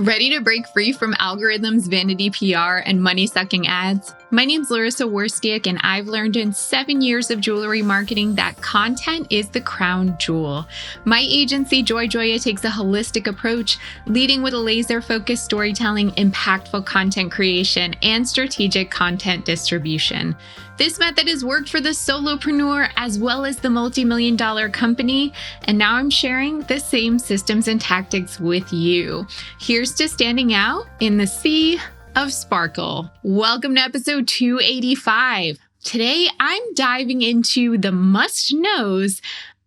Ready to break free from algorithms, vanity PR, and money-sucking ads? My name's Larissa Warstiak, and I've learned in 7 years of jewelry marketing that content is the crown jewel. My agency, Joya, takes a holistic approach, leading with a laser-focused storytelling, impactful content creation, and strategic content distribution. This method has worked for the solopreneur as well as the multi-million-dollar company, and now I'm sharing the same systems and tactics with you. Here's to standing out in the sea of sparkle. Welcome to episode 285. Today, I'm diving into the must-knows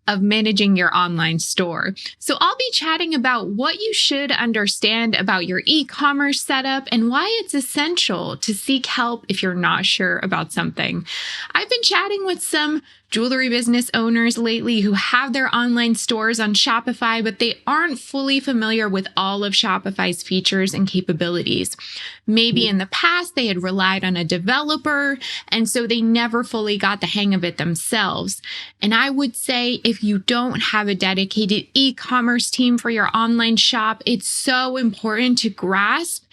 of managing your online store. So I'll be chatting about what you should understand about your e-commerce setup and why it's essential to seek help if you're not sure about something. I've been chatting with some jewelry business owners lately who have their online stores on Shopify, but they aren't fully familiar with all of Shopify's features and capabilities. Maybe in the past they had relied on a developer, and so they never fully got the hang of it themselves. And I would say if you don't have a dedicated e-commerce team for your online shop, it's so important to grasp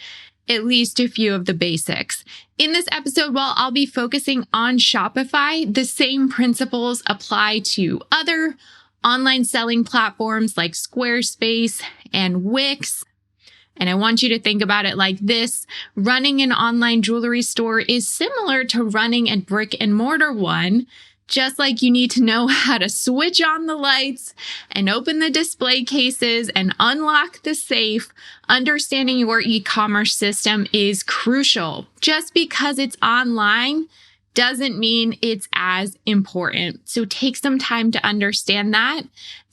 at least a few of the basics. In this episode, while I'll be focusing on Shopify, the same principles apply to other online selling platforms like Squarespace and Wix. And I want you to think about it like this. Running an online jewelry store is similar to running a brick-and-mortar one. Just like you need to know how to switch on the lights and open the display cases and unlock the safe, understanding your e-commerce system is crucial. Just because it's online doesn't mean it's as important. So take some time to understand that,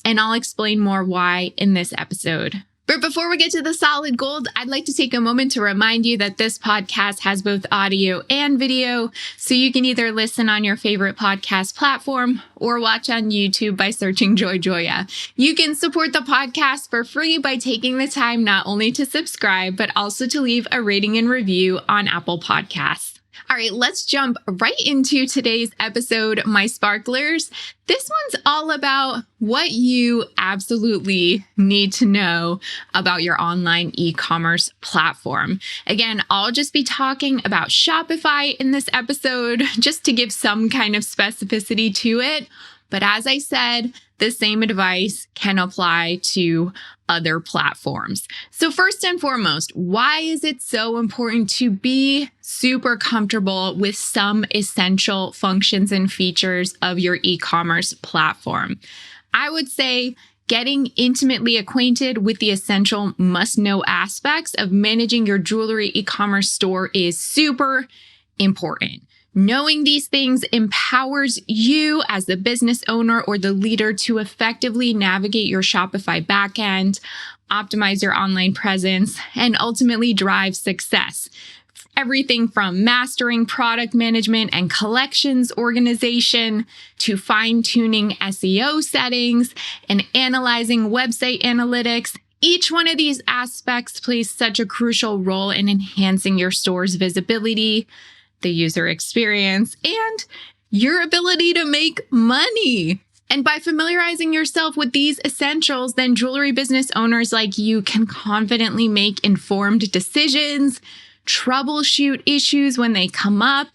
and I'll explain more why in this episode. But before we get to the solid gold, I'd like to take a moment to remind you that this podcast has both audio and video, so you can either listen on your favorite podcast platform or watch on YouTube by searching Joya. You can support the podcast for free by taking the time not only to subscribe, but also to leave a rating and review on Apple Podcasts. All right, let's jump right into today's episode, my sparklers. This one's all about what you absolutely need to know about your online e-commerce platform. Again, I'll just be talking about Shopify in this episode just to give some kind of specificity to it. But as I said, the same advice can apply to other platforms. So first and foremost, why is it so important to be super comfortable with some essential functions and features of your e-commerce platform? I would say getting intimately acquainted with the essential must-know aspects of managing your jewelry e-commerce store is super important. Knowing these things empowers you as the business owner or the leader to effectively navigate your Shopify backend, optimize your online presence, and ultimately drive success. Everything from mastering product management and collections organization to fine-tuning SEO settings and analyzing website analytics. Each one of these aspects plays such a crucial role in enhancing your store's visibility, the user experience, and your ability to make money. And by familiarizing yourself with these essentials, then jewelry business owners like you can confidently make informed decisions, troubleshoot issues when they come up,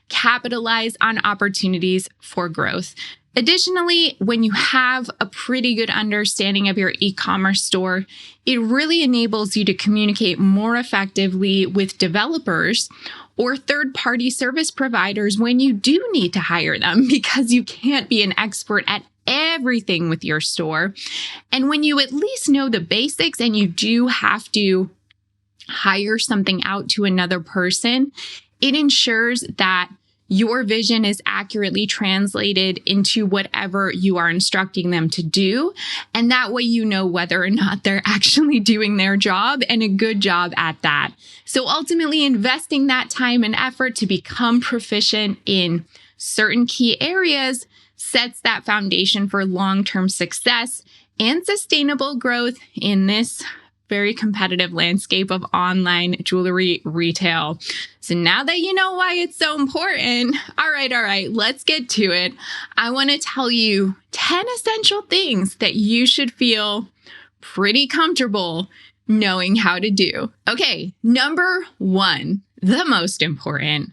capitalize on opportunities for growth. Additionally, when you have a pretty good understanding of your e-commerce store, it really enables you to communicate more effectively with developers or third-party service providers when you do need to hire them, because you can't be an expert at everything with your store. And when you at least know the basics and you do have to hire something out to another person, it ensures that your vision is accurately translated into whatever you are instructing them to do. And that way you know whether or not they're actually doing their job, and a good job at that. So ultimately investing that time and effort to become proficient in certain key areas sets that foundation for long-term success and sustainable growth in this very competitive landscape of online jewelry retail. So now that you know why it's so important, all right, let's get to it. I want to tell you 10 essential things that you should feel pretty comfortable knowing how to do. Okay, number one, the most important.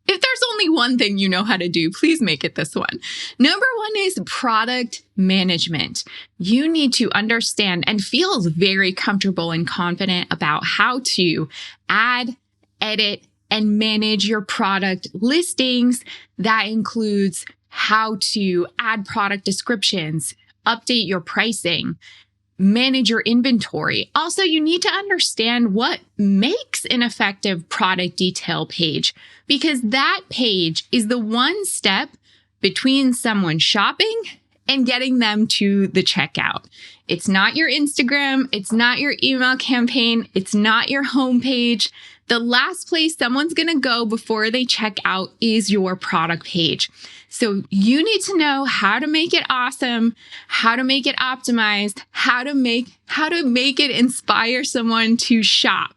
If there's only one thing you know how to do, please make it this one. Number one is product management. You need to understand and feel very comfortable and confident about how to add, edit, and manage your product listings. That includes how to add product descriptions, update your pricing, manage your inventory. Also, you need to understand what makes an effective product detail page, because that page is the one step between someone shopping and getting them to the checkout. It's not your Instagram. It's not your email campaign. It's not your homepage. The last place someone's going to go before they check out is your product page. So you need to know how to make it awesome, how to make it optimized, how to make it inspire someone to shop.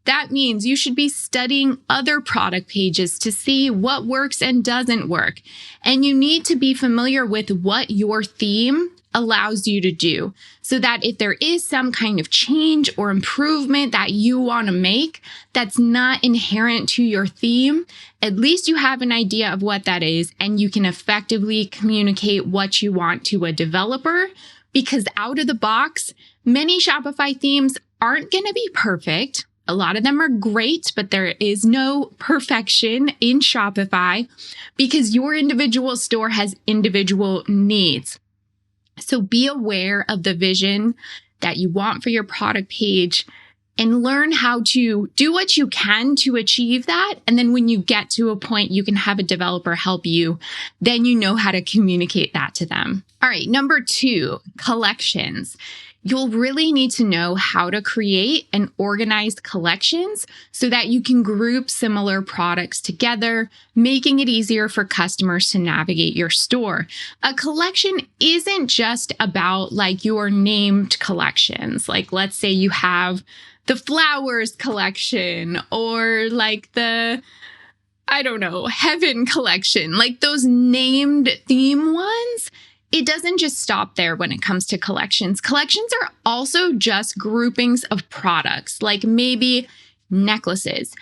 That means you should be studying other product pages to see what works and doesn't work. And you need to be familiar with what your theme allows you to do, so that if there is some kind of change or improvement that you want to make that's not inherent to your theme, at least you have an idea of what that is and you can effectively communicate what you want to a developer. Because out of the box, many Shopify themes aren't going to be perfect. A lot of them are great, but there is no perfection in Shopify because your individual store has individual needs. So be aware of the vision that you want for your product page and learn how to do what you can to achieve that. And then when you get to a point you can have a developer help you, then you know how to communicate that to them. All right, number two, collections. You'll really need to know how to create and organize collections so that you can group similar products together, making it easier for customers to navigate your store. A collection isn't just about like your named collections. Like let's say you have the flowers collection or like the, I don't know, heaven collection, like those named theme ones. It doesn't just stop there when it comes to collections. Collections are also just groupings of products, like maybe necklaces,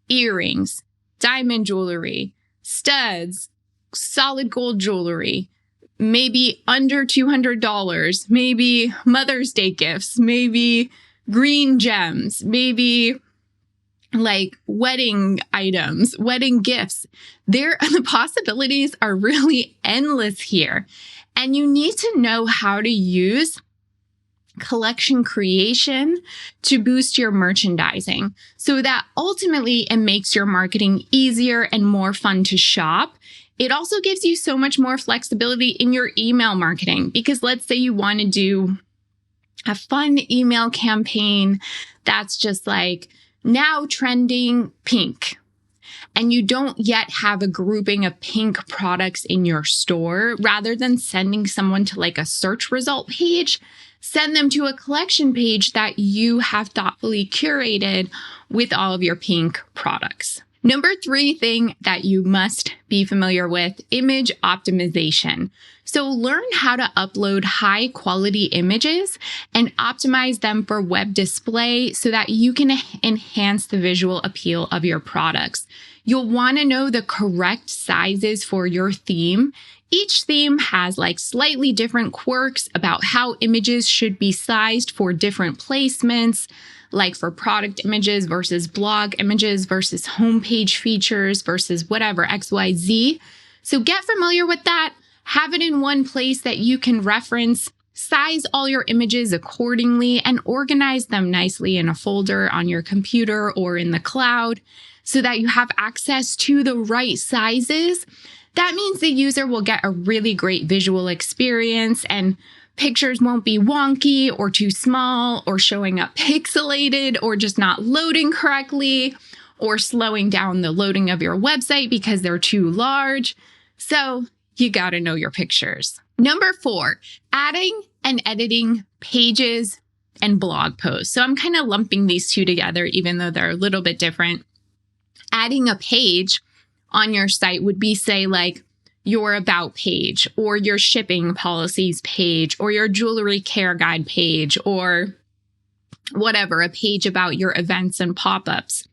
earrings, diamond jewelry, studs, solid gold jewelry, maybe under $200, maybe Mother's Day gifts, maybe green gems, maybe like wedding items, wedding gifts. The possibilities are really endless here. And you need to know how to use collection creation to boost your merchandising so that ultimately it makes your marketing easier and more fun to shop. It also gives you so much more flexibility in your email marketing, because let's say you want to do a fun email campaign that's just like now trending pink, and you don't yet have a grouping of pink products in your store. Rather than sending someone to like a search result page, send them to a collection page that you have thoughtfully curated with all of your pink products. Number three thing that you must be familiar with, image optimization. So learn how to upload high quality images and optimize them for web display so that you can enhance the visual appeal of your products. You'll want to know the correct sizes for your theme. Each theme has like slightly different quirks about how images should be sized for different placements, like for product images versus blog images versus homepage features versus whatever, XYZ. So get familiar with that. Have it in one place that you can reference, size all your images accordingly, and organize them nicely in a folder on your computer or in the cloud so that you have access to the right sizes. That means the user will get a really great visual experience and pictures won't be wonky or too small or showing up pixelated or just not loading correctly or slowing down the loading of your website because they're too large. So you got to know your pictures. Number 4, adding and editing pages and blog posts. So I'm kind of lumping these two together, even though they're a little bit different. Adding a page on your site would be, say, like your about page or your shipping policies page or your jewelry care guide page or whatever, a page about your events and pop-ups.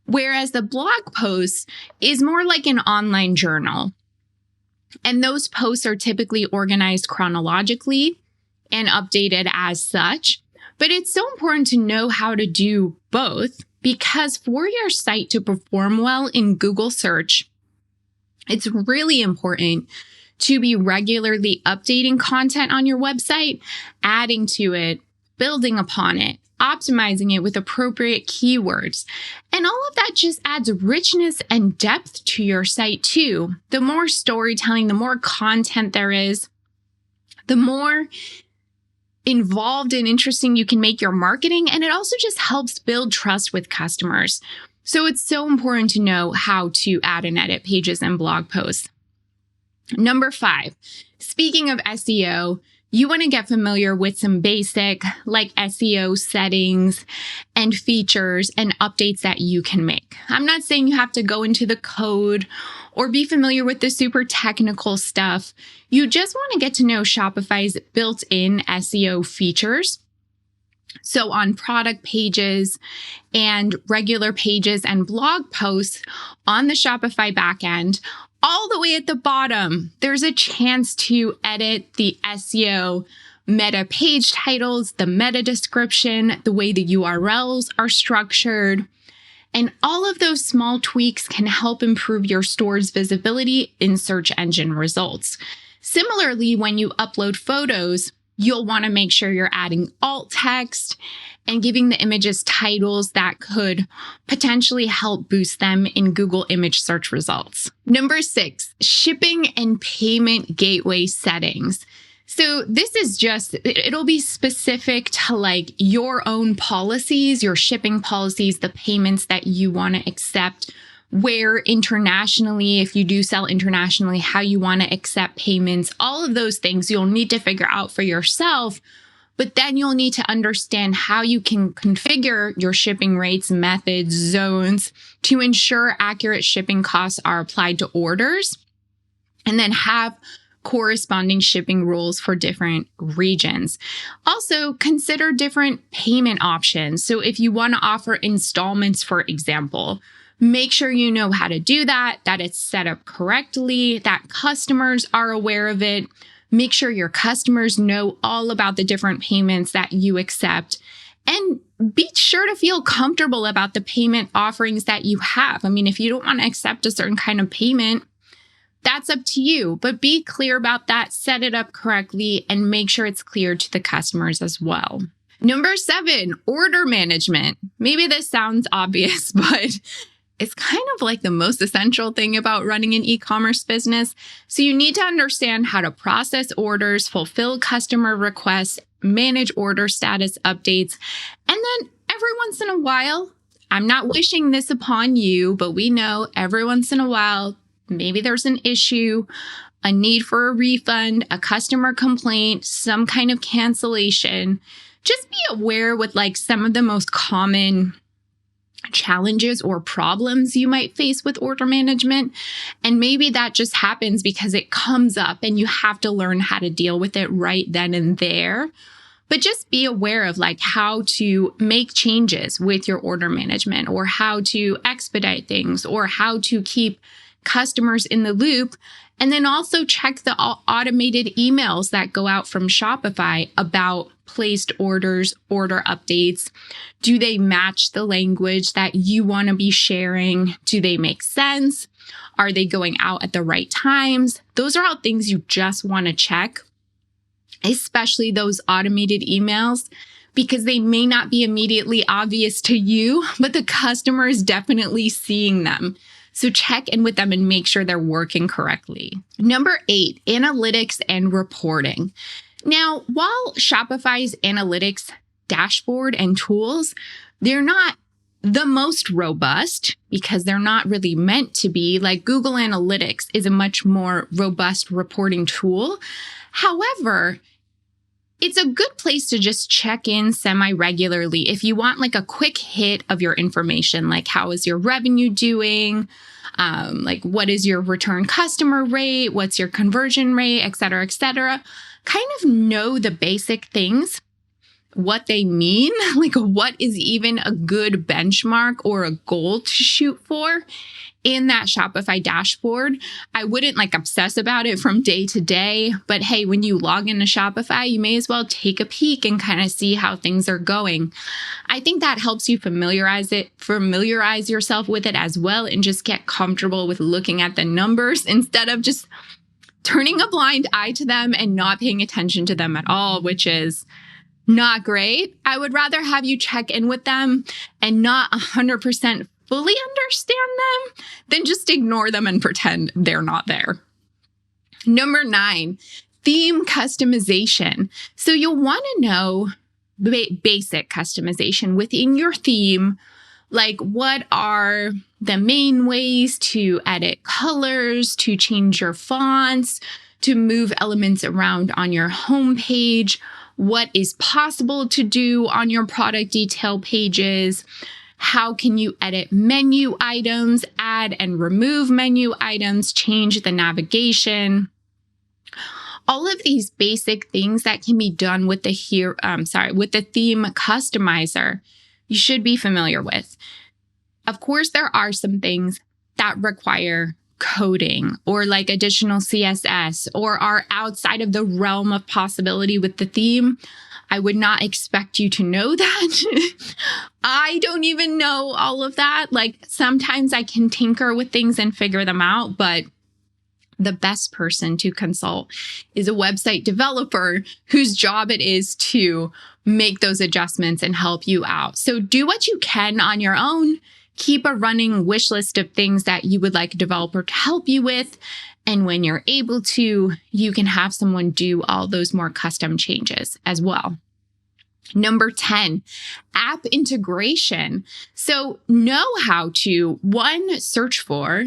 Whereas the blog post is more like an online journal. And those posts are typically organized chronologically and updated as such. But it's so important to know how to do both, because for your site to perform well in Google search, it's really important to be regularly updating content on your website, adding to it, building upon it, optimizing it with appropriate keywords. And all of that just adds richness and depth to your site too. The more storytelling, the more content there is, the more involved and interesting you can make your marketing. And it also just helps build trust with customers. So it's so important to know how to add and edit pages and blog posts. Number 5, speaking of SEO, you want to get familiar with some basic like SEO settings and features and updates that you can make. I'm not saying you have to go into the code or be familiar with the super technical stuff. You just want to get to know Shopify's built-in SEO features. So on product pages and regular pages and blog posts on the Shopify backend, all the way at the bottom, there's a chance to edit the SEO meta page titles, the meta description, the way the URLs are structured. And all of those small tweaks can help improve your store's visibility in search engine results. Similarly, when you upload photos, you'll want to make sure you're adding alt text and giving the images titles that could potentially help boost them in Google image search results. Number 6, shipping and payment gateway settings. So this is just, it'll be specific to like your own policies, your shipping policies, the payments that you want to accept, where internationally, if you do sell internationally, how you want to accept payments, all of those things you'll need to figure out for yourself. But then you'll need to understand how you can configure your shipping rates, methods, zones to ensure accurate shipping costs are applied to orders, and then have corresponding shipping rules for different regions. Also, consider different payment options. So if you want to offer installments, for example, make sure you know how to do that, that it's set up correctly, that customers are aware of it. Make sure your customers know all about the different payments that you accept, and be sure to feel comfortable about the payment offerings that you have. I mean, if you don't want to accept a certain kind of payment, that's up to you, but be clear about that, set it up correctly, and make sure it's clear to the customers as well. Number 7, order management. Maybe this sounds obvious, but it's kind of like the most essential thing about running an e-commerce business. So you need to understand how to process orders, fulfill customer requests, manage order status updates. And then every once in a while, I'm not wishing this upon you, but we know every once in a while, maybe there's an issue, a need for a refund, a customer complaint, some kind of cancellation. Just be aware with like some of the most common challenges or problems you might face with order management. And maybe that just happens because it comes up and you have to learn how to deal with it right then and there. But just be aware of like how to make changes with your order management, or how to expedite things, or how to keep customers in the loop. And then also check the automated emails that go out from Shopify about placed orders, order updates. Do they match the language that you want to be sharing? Do they make sense? Are they going out at the right times? Those are all things you just want to check, especially those automated emails, because they may not be immediately obvious to you, but the customer is definitely seeing them. So check in with them and make sure they're working correctly. Number 8, analytics and reporting. Now, while Shopify's analytics dashboard and tools, they're not the most robust because they're not really meant to be. Like Google Analytics is a much more robust reporting tool. However, it's a good place to just check in semi-regularly if you want like a quick hit of your information, like how is your revenue doing? Like what is your return customer rate? What's your conversion rate, et cetera, et cetera. Kind of know the basic things. what they mean, like what is even a good benchmark or a goal to shoot for in that Shopify dashboard. I wouldn't like obsess about it from day to day, but hey, when you log into Shopify, you may as well take a peek and kind of see how things are going. I think that helps you familiarize yourself with it as well, and just get comfortable with looking at the numbers instead of just turning a blind eye to them and not paying attention to them at all, which is not great. I would rather have you check in with them and not 100% fully understand them than just ignore them and pretend they're not there. Number 9, theme customization. So you'll want to know basic customization within your theme. Like, what are the main ways to edit colors, to change your fonts, to move elements around on your homepage? What is possible to do on your product detail pages? How can you edit menu items, add and remove menu items, change the navigation? All of these basic things that can be done with the theme customizer, you should be familiar with. Of course, there are some things that require coding or like additional CSS or are outside of the realm of possibility with the theme. I would not expect you to know that. I don't even know all of that. Like, sometimes I can tinker with things and figure them out, but the best person to consult is a website developer whose job it is to make those adjustments and help you out. So do what you can on your own. Keep a running wish list of things that you would like a developer to help you with. And when you're able to, you can have someone do all those more custom changes as well. Number 10, app integration. So know how to, 1, search for,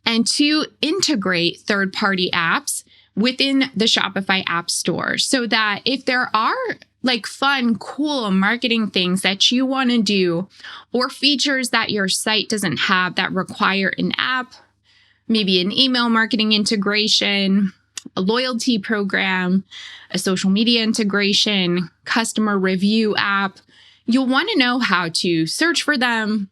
and 2, integrate third-party apps within the Shopify App Store so that if there are like fun, cool marketing things that you want to do or features that your site doesn't have that require an app, maybe an email marketing integration, a loyalty program, a social media integration, customer review app, you'll want to know how to search for them,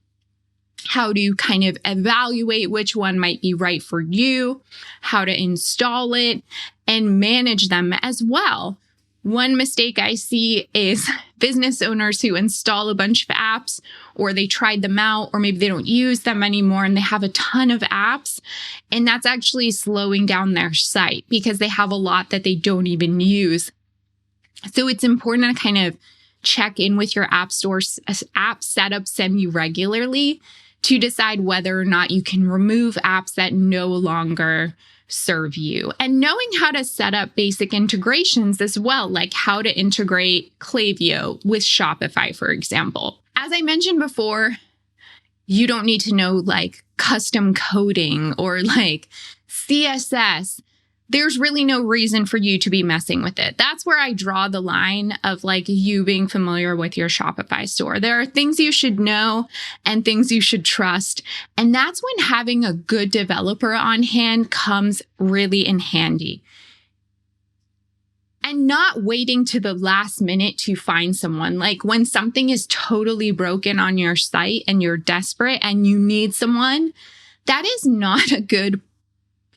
how to kind of evaluate which one might be right for you, how to install it, and manage them as well. One mistake I see is business owners who install a bunch of apps, or they tried them out, or maybe they don't use them anymore and they have a ton of apps. And that's actually slowing down their site because they have a lot that they don't even use. So it's important to kind of check in with your app setup semi-regularly to decide whether or not you can remove apps that no longer serve you. And knowing how to set up basic integrations as well, like how to integrate Klaviyo with Shopify, for example. As I mentioned before, you don't need to know like custom coding or like CSS. There's really no reason for you to be messing with it. That's where I draw the line of like you being familiar with your Shopify store. There are things you should know and things you should trust. And that's when having a good developer on hand comes really in handy. And not waiting to the last minute to find someone. Like when something is totally broken on your site and you're desperate and you need someone, that is not a good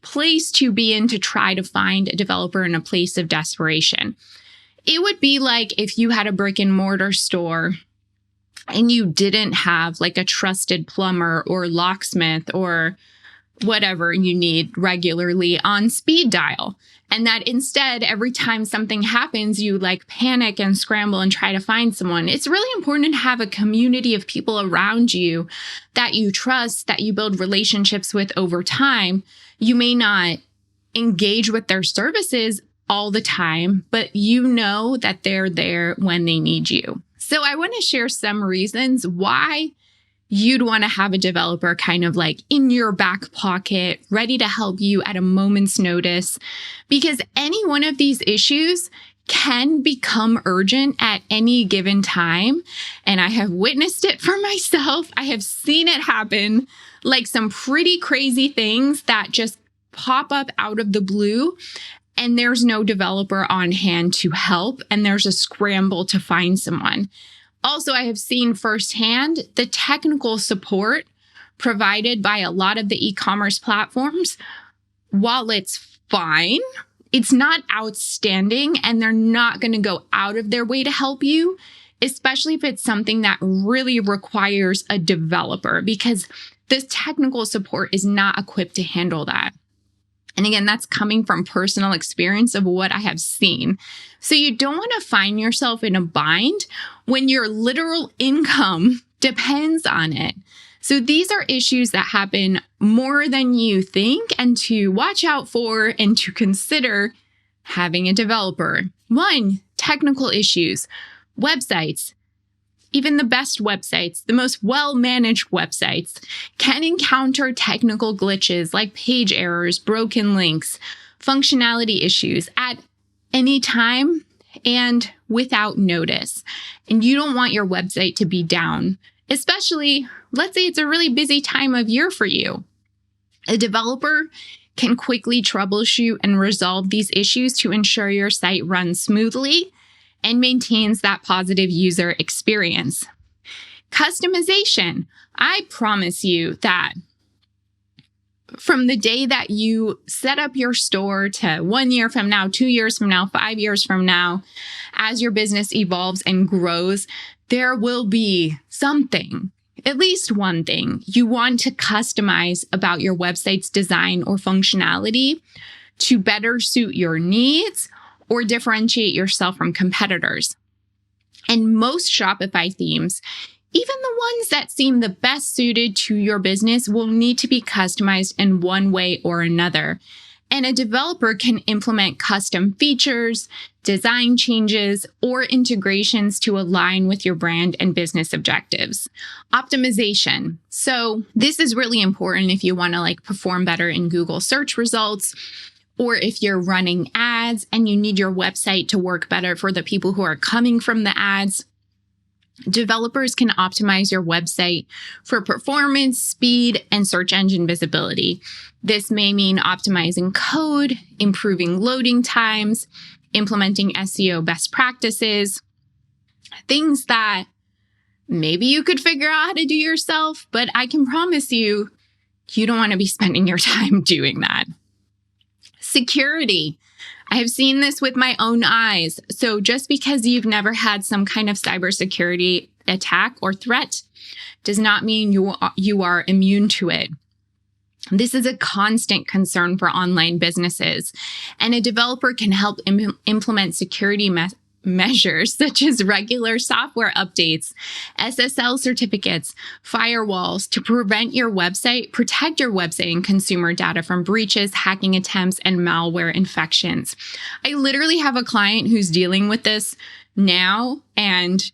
place to be in to try to find a developer in a place of desperation. It would be like if you had a brick and mortar store and you didn't have like a trusted plumber or locksmith or whatever you need regularly on speed dial. And that instead, every time something happens, you like panic and scramble and try to find someone. It's really important to have a community of people around you that you trust, that you build relationships with over time. You may not engage with their services all the time, but you know that they're there when they need you. So I want to share some reasons why you'd want to have a developer kind of like in your back pocket, ready to help you at a moment's notice, because any one of these issues can become urgent at any given time. And I have witnessed it for myself. I have seen it happen, like some pretty crazy things that just pop up out of the blue. and there's no developer on hand to help, and there's a scramble to find someone. Also, I have seen firsthand the technical support provided by a lot of the e-commerce platforms. While it's fine, it's not outstanding, and they're not going to go out of their way to help you, especially if it's something that really requires a developer, because this technical support is not equipped to handle that. And again, that's coming from personal experience of what I have seen. So you don't want to find yourself in a bind when your literal income depends on it. So these are issues that happen more than you think, and to watch out for and to consider having a developer. 1, technical issues. Websites, even the best websites, the most well-managed websites, can encounter technical glitches like page errors, broken links, functionality issues at any time and without notice. And you don't want your website to be down, especially, let's say it's a really busy time of year for you. A developer can quickly troubleshoot and resolve these issues to ensure your site runs smoothly and maintains that positive user experience. Customization. I promise you that from the day that you set up your store to 1 year from now, 2 years from now, 5 years from now, as your business evolves and grows, there will be something, at least one thing, you want to customize about your website's design or functionality to better suit your needs or differentiate yourself from competitors. And most Shopify themes, even the ones that seem the best suited to your business, will need to be customized in one way or another. And a developer can implement custom features, design changes, or integrations to align with your brand and business objectives. Optimization. So this is really important if you want to perform better in Google search results, or if you're running ads and you need your website to work better for the people who are coming from the ads. Developers can optimize your website for performance, speed, and search engine visibility. This may mean optimizing code, improving loading times, implementing SEO best practices, things that maybe you could figure out how to do yourself, but I can promise you, you don't want to be spending your time doing that. Security. I have seen this with my own eyes. So just because you've never had some kind of cybersecurity attack or threat does not mean you are immune to it. This is a constant concern for online businesses, and a developer can help implement security measures such as regular software updates, SSL certificates, firewalls to protect your website and consumer data from breaches, hacking attempts, and malware infections. I literally have a client who's dealing with this now, and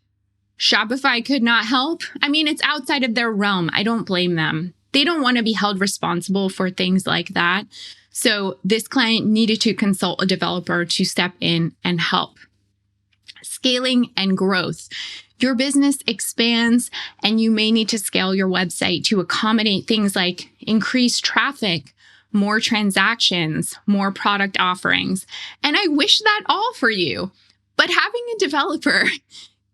Shopify could not help. I mean, it's outside of their realm. I don't blame them. They don't want to be held responsible for things like that. So this client needed to consult a developer to step in and help. Scaling and growth. Your business expands and you may need to scale your website to accommodate things like increased traffic, more transactions, more product offerings. And I wish that all for you. But having a developer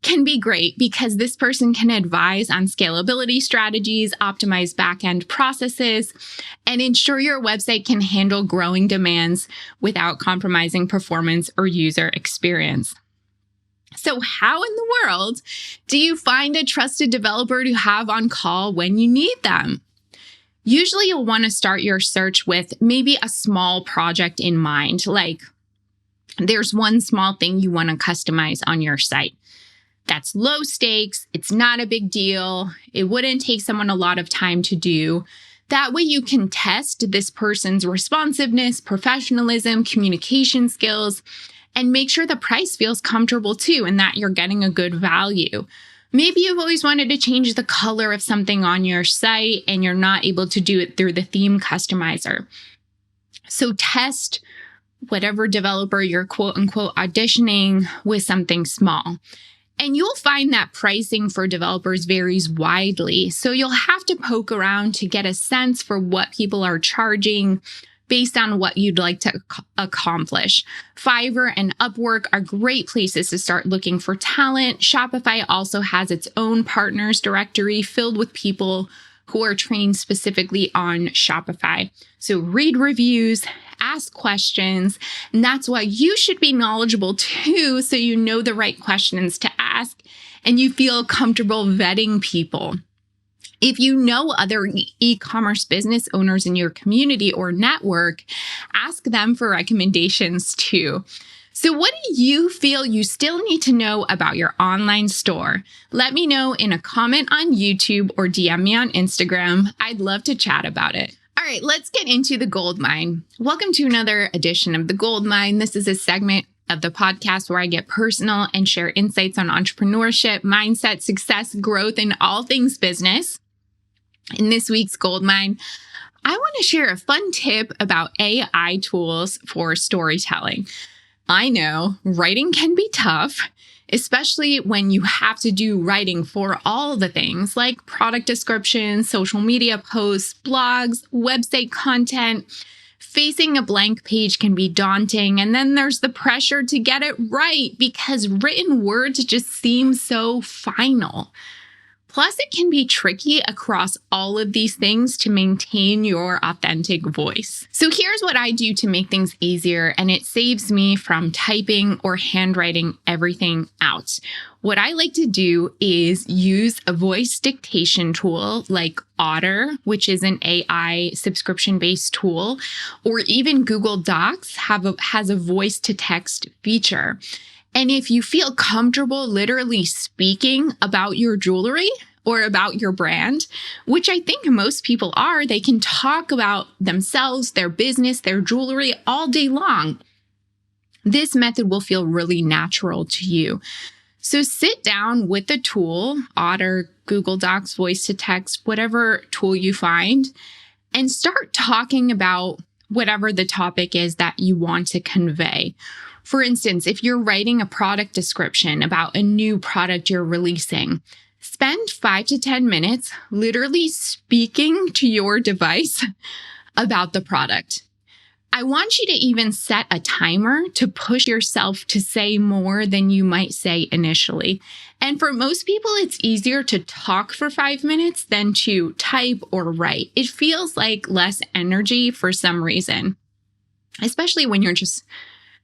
can be great because this person can advise on scalability strategies, optimize back-end processes, and ensure your website can handle growing demands without compromising performance or user experience. So how in the world do you find a trusted developer to have on call when you need them? Usually you'll want to start your search with maybe a small project in mind, like there's one small thing you want to customize on your site. That's low stakes. It's not a big deal. It wouldn't take someone a lot of time to do. That way you can test this person's responsiveness, professionalism, communication skills, and make sure the price feels comfortable too and that you're getting a good value. Maybe you've always wanted to change the color of something on your site and you're not able to do it through the theme customizer. So test whatever developer you're quote unquote auditioning with something small. And you'll find that pricing for developers varies widely. So you'll have to poke around to get a sense for what people are charging, based on what you'd like to accomplish. Fiverr and Upwork are great places to start looking for talent. Shopify also has its own partners directory filled with people who are trained specifically on Shopify. So read reviews, ask questions, and that's why you should be knowledgeable too, so you know the right questions to ask and you feel comfortable vetting people. If you know other e-commerce business owners in your community or network, ask them for recommendations too. So what do you feel you still need to know about your online store? Let me know in a comment on YouTube or DM me on Instagram. I'd love to chat about it. All right, let's get into the gold mine. Welcome to another edition of the Gold Mine. This is a segment of the podcast where I get personal and share insights on entrepreneurship, mindset, success, growth, and all things business. In this week's Gold Mine, I want to share a fun tip about AI tools for storytelling. I know writing can be tough, especially when you have to do writing for all the things like product descriptions, social media posts, blogs, website content. Facing a blank page can be daunting, and then there's the pressure to get it right because written words just seem so final. Plus, it can be tricky across all of these things to maintain your authentic voice. So here's what I do to make things easier, and it saves me from typing or handwriting everything out. What I like to do is use a voice dictation tool like Otter, which is an AI subscription-based tool, or even Google Docs has a voice-to-text feature. And if you feel comfortable literally speaking about your jewelry or about your brand, which I think most people are, they can talk about themselves, their business, their jewelry all day long. This method will feel really natural to you. So sit down with the tool, Otter, Google Docs, voice to text, whatever tool you find, and start talking about whatever the topic is that you want to convey. For instance, if you're writing a product description about a new product you're releasing, spend 5 to 10 minutes literally speaking to your device about the product. I want you to even set a timer to push yourself to say more than you might say initially. And for most people, it's easier to talk for 5 minutes than to type or write. It feels like less energy for some reason, especially when you're just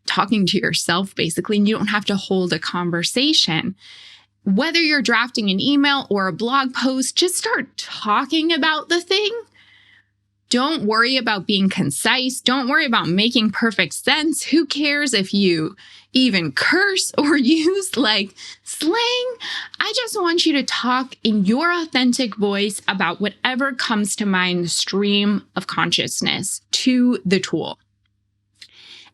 talking to yourself, basically, and you don't have to hold a conversation. Whether you're drafting an email or a blog post, just start talking about the thing. Don't worry about being concise. Don't worry about making perfect sense. Who cares if you even curse or use like slang? I just want you to talk in your authentic voice about whatever comes to mind, the stream of consciousness to the tool.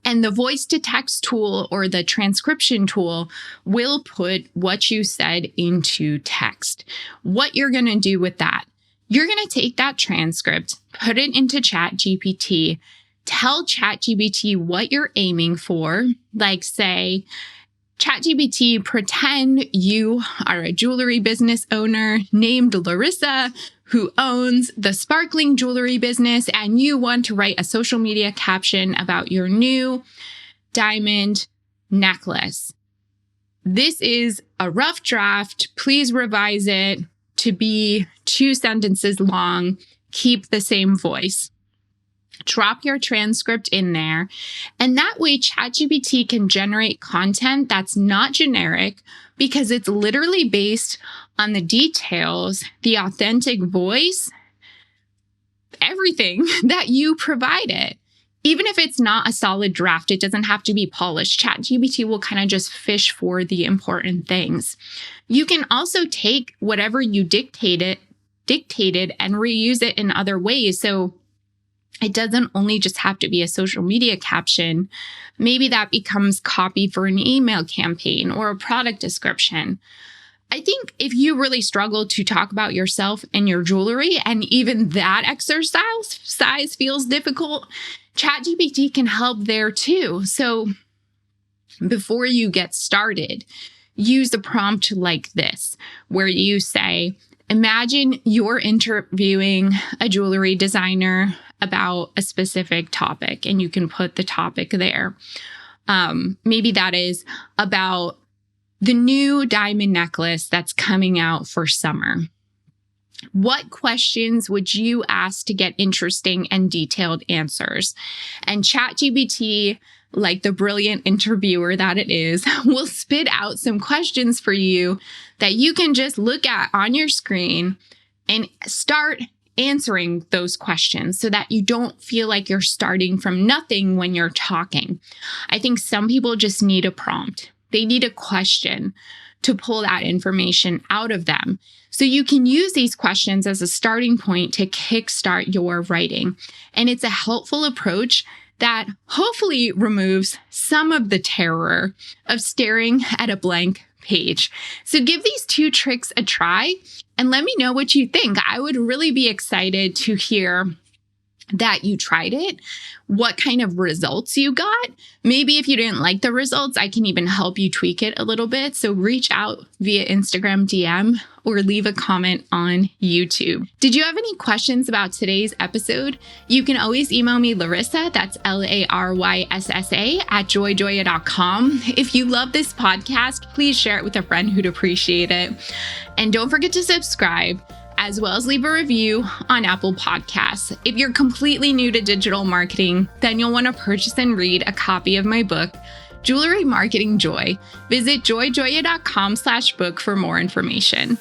And the voice to text tool or the transcription tool will put what you said into text. What you're going to do with that, you're going to take that transcript, put it into ChatGPT, tell ChatGPT what you're aiming for, like say, ChatGPT, pretend you are a jewelry business owner named Larissa who owns the sparkling jewelry business, and you want to write a social media caption about your new diamond necklace. This is a rough draft. Please revise it to be 2 sentences long. Keep the same voice. Drop your transcript in there, and that way ChatGPT can generate content that's not generic because it's literally based on the details, the authentic voice, everything that you provided. Even if it's not a solid draft, it doesn't have to be polished. ChatGPT will kind of just fish for the important things. You can also take whatever you dictated and reuse it in other ways. So it doesn't only just have to be a social media caption. Maybe that becomes copy for an email campaign or a product description. I think if you really struggle to talk about yourself and your jewelry, and even that exercise feels difficult, ChatGPT can help there too. So before you get started, use a prompt like this, where you say, imagine you're interviewing a jewelry designer about a specific topic, and you can put the topic there. Maybe that is about the new diamond necklace that's coming out for summer. What questions would you ask to get interesting and detailed answers? And ChatGPT, like the brilliant interviewer that it is, will spit out some questions for you that you can just look at on your screen and start answering those questions so that you don't feel like you're starting from nothing when you're talking. I think some people just need a prompt. They need a question to pull that information out of them. So you can use these questions as a starting point to kickstart your writing. And it's a helpful approach that hopefully removes some of the terror of staring at a blank page. So give these 2 tricks a try and let me know what you think. I would really be excited to hear that you tried it, what kind of results you got. Maybe if you didn't like the results, I can even help you tweak it a little bit. So reach out via Instagram DM or leave a comment on YouTube. Did you have any questions about today's episode? You can always email me Larissa, that's LARYSSA @joyjoya.com. If you love this podcast, please share it with a friend who'd appreciate it. And don't forget to subscribe, as well as leave a review on Apple Podcasts. If you're completely new to digital marketing, then you'll want to purchase and read a copy of my book, Jewelry Marketing Joy. Visit joyjoya.com/book for more information.